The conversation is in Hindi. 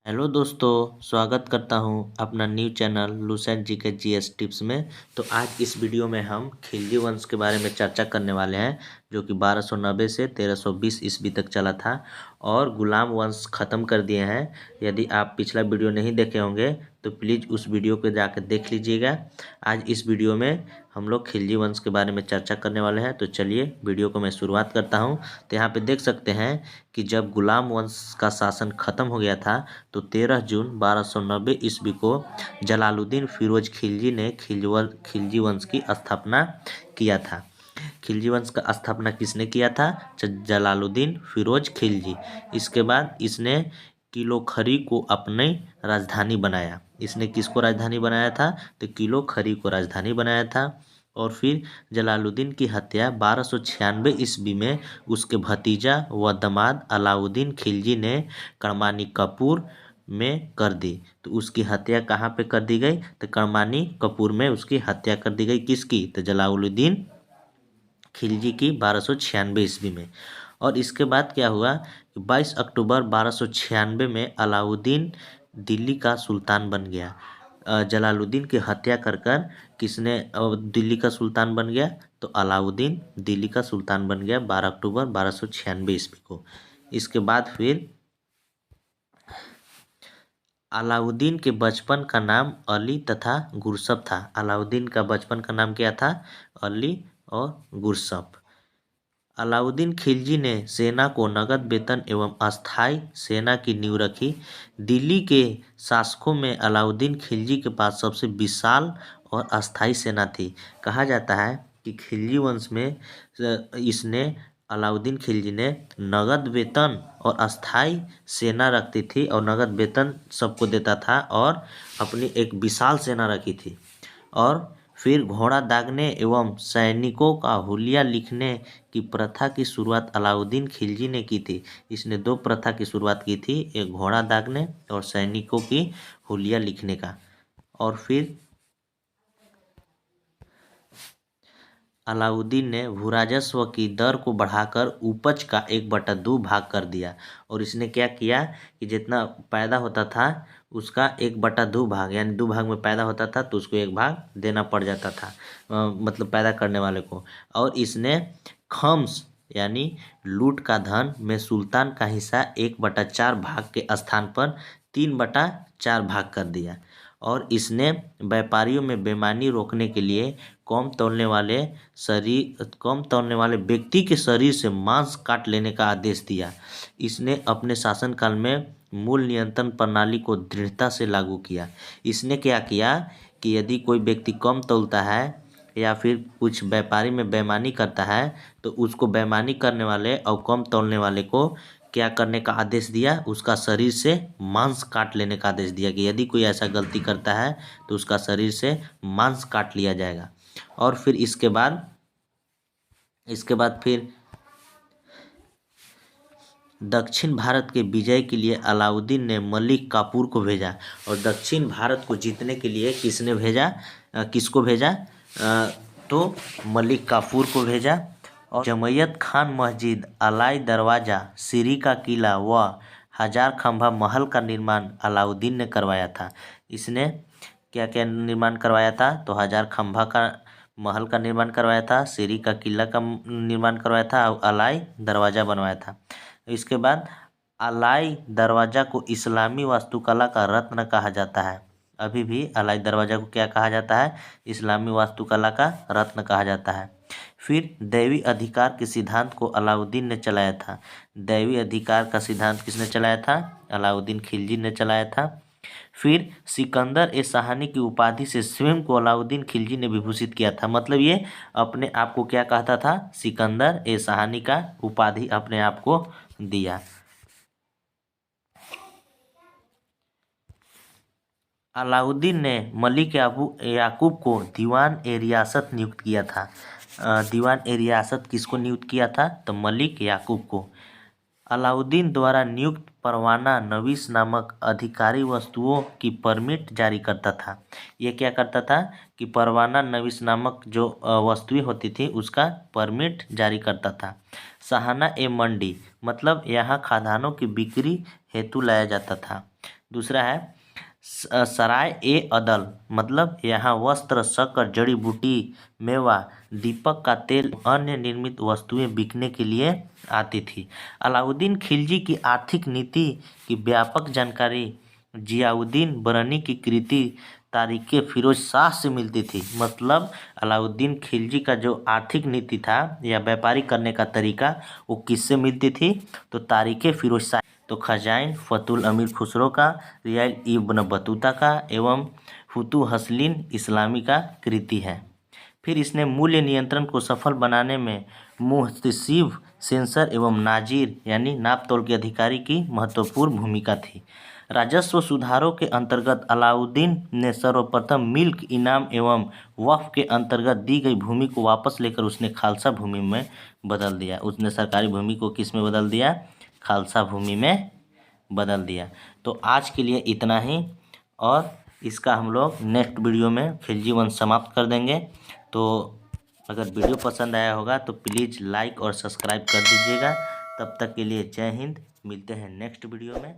हेलो दोस्तों, स्वागत करता हूं अपना न्यू चैनल लुसेंट जी के जीएस टिप्स में। तो आज इस वीडियो में हम खिलजी वंश के बारे में चर्चा करने वाले हैं, जो कि 1290 से 1320 ईस्वी तक चला था और गुलाम वंश ख़त्म कर दिए हैं। यदि आप पिछला वीडियो नहीं देखे होंगे तो प्लीज़ उस वीडियो को जाकर देख लीजिएगा। आज इस वीडियो में हम लोग खिलजी वंश के बारे में चर्चा करने वाले हैं। तो चलिए वीडियो को मैं शुरुआत करता हूँ। तो यहाँ पे देख सकते हैं कि जब गुलाम वंश का शासन ख़त्म हो गया था तो 13 जून 1290 ईस्वी को जलालुद्दीन फिरोज खिलजी ने खिलजी वंश की स्थापना किया था। खिलजी वंश का स्थापना किसने किया था? जलालुद्दीन फिरोज खिलजी। इसके बाद इसने किलो-खरी को अपनी राजधानी बनाया। इसने किसको राजधानी बनाया था? तो किलो-खरी को राजधानी बनाया था। और फिर जलालुद्दीन की हत्या 1296 ईस्वी में उसके भतीजा व दामाद अलाउद्दीन खिलजी ने करमानी कपूर में कर दी। तो उसकी हत्या कहाँ पे कर दी गई? तो करमानी कपूर में उसकी हत्या कर दी गई। किसकी? तो जलालुद्दीन खिलजी की 1296 ईस्वी में। और इसके बाद क्या हुआ? 22 अक्टूबर 1296 में अलाउद्दीन दिल्ली का सुल्तान बन गया। जलालुद्दीन की हत्या कर कर किसने दिल्ली का सुल्तान बन गया? तो अलाउद्दीन दिल्ली का सुल्तान बन गया 12 अक्टूबर 1296 ईस्वी को। इसके बाद फिर अलाउद्दीन के बचपन का नाम अली तथा गुरसप था। अलाउद्दीन का बचपन का नाम क्या था? अली और गुरसप। अलाउद्दीन खिलजी ने सेना को नगद वेतन एवं अस्थायी सेना की नींव रखी। दिल्ली के शासकों में अलाउद्दीन खिलजी के पास सबसे विशाल और अस्थायी सेना थी। कहा जाता है कि खिलजी वंश में इसने अलाउद्दीन खिलजी ने नगद वेतन और अस्थायी सेना रखती थी और नगद वेतन सबको देता था और अपनी एक विशाल सेना रखी थी। और फिर घोड़ा दागने एवं सैनिकों का हुलिया लिखने की प्रथा की शुरुआत अलाउद्दीन खिलजी ने की थी। इसने दो प्रथा की शुरुआत की थी, एक घोड़ा दागने और सैनिकों की हुलिया लिखने का। और फिर अलाउद्दीन ने भूराजस्व की दर को बढ़ाकर उपज का 1/2 भाग कर दिया। और इसने क्या किया कि जितना पैदा होता था उसका 1/2 भाग, यानी 2 भाग में पैदा होता था तो उसको 1 भाग देना पड़ जाता था, मतलब पैदा करने वाले को। और इसने खम्स यानी लूट का धन में सुल्तान का हिस्सा 1/4 भाग के स्थान पर 3/4 भाग कर दिया। और इसने व्यापारियों में बेईमानी रोकने के लिए कम तौलने वाले व्यक्ति के शरीर से मांस काट लेने का आदेश दिया। इसने अपने शासनकाल में मूल नियंत्रण प्रणाली को दृढ़ता से लागू किया। इसने क्या किया कि यदि कोई व्यक्ति कम तौलता है या फिर कुछ व्यापारी में बेईमानी करता है तो उसको बेईमानी करने वाले और कम तौलने वाले को क्या करने का आदेश दिया? उसका शरीर से मांस काट लेने का आदेश दिया कि यदि कोई ऐसा गलती करता है तो उसका शरीर से मांस काट लिया जाएगा। और फिर इसके बाद फिर दक्षिण भारत के विजय के लिए अलाउद्दीन ने मलिक काफूर को भेजा। और दक्षिण भारत को जीतने के लिए किसने भेजा? किसको भेजा? तो मलिक काफूर को भेजा। और जमैयत खान मस्जिद, अलाई दरवाज़ा, सीरी का किला व 1000 खंभा महल का निर्माण अलाउद्दीन ने करवाया था। इसने क्या क्या निर्माण करवाया था? तो 1000 खंभा का महल का निर्माण करवाया था, सीरी का किला का निर्माण करवाया था और अलाई दरवाज़ा बनवाया था। इसके बाद अलाई दरवाज़ा को इस्लामी वास्तुकला का रत्न कहा जाता है। अभी भी अलाई दरवाज़ा को क्या कहा जाता है? इस्लामी वास्तुकला का रत्न कहा जाता है। फिर दैवी अधिकार के सिद्धांत को अलाउद्दीन ने चलाया था। दैवी अधिकार का सिद्धांत किसने चलाया था? अलाउद्दीन खिलजी ने चलाया था। फिर सिकंदर ए शाहनी की उपाधि से स्वयं को अलाउद्दीन खिलजी ने विभूषित किया था। मतलब ये अपने आप को क्या कहता था? सिकंदर ए शाहनी का उपाधि अपने आप को दिया। अलाउद्दीन ने मलिक याकूब को दीवान ए रियासत नियुक्त किया था। दीवान ए रियासत किसको नियुक्त किया था? तो मलिक याकूब को। अलाउद्दीन द्वारा नियुक्त परवाना नवीस नामक अधिकारी वस्तुओं की परमिट जारी करता था। ये क्या करता था कि परवाना नवीस नामक जो वस्तुएं होती थी उसका परमिट जारी करता था। सहाना ए मंडी, मतलब यहाँ खाद्यान्नों की बिक्री हेतु लाया जाता था। दूसरा है सराय ए अदल, मतलब यहाँ वस्त्र, शक्कर, जड़ी बूटी, मेवा, दीपक का तेल, अन्य निर्मित वस्तुएं बिकने के लिए आती थी। अलाउद्दीन खिलजी की आर्थिक नीति की व्यापक जानकारी जियाउद्दीन बरनी की कृति तारीख़ फिरोज शाह से मिलती थी। मतलब अलाउद्दीन खिलजी का जो आर्थिक नीति था या व्यापारी करने का तरीका वो किससे मिलती थी? तो तारीख़ फिरोज शाह। तो खजाइन फतुल अमीर खुसरो का, रियाल इब्न बतूता का एवं फुतुह हसलिन इस्लामी का कृति है। फिर इसने मूल्य नियंत्रण को सफल बनाने में मुहतसिब, सेंसर एवं नाजिर यानी नाप तोल के अधिकारी की महत्वपूर्ण भूमिका थी। राजस्व सुधारों के अंतर्गत अलाउद्दीन ने सर्वप्रथम मिल्क इनाम एवं वक्फ के अंतर्गत दी गई भूमि को वापस लेकर उसने खालसा भूमि में बदल दिया। उसने सरकारी भूमि को किस में बदल दिया? खालसा भूमि में बदल दिया। तो आज के लिए इतना ही, और इसका हम लोग नेक्स्ट वीडियो में खिलजी वंश समाप्त कर देंगे। तो अगर वीडियो पसंद आया होगा तो प्लीज़ लाइक और सब्सक्राइब कर दीजिएगा। तब तक के लिए जय हिंद, मिलते हैं नेक्स्ट वीडियो में।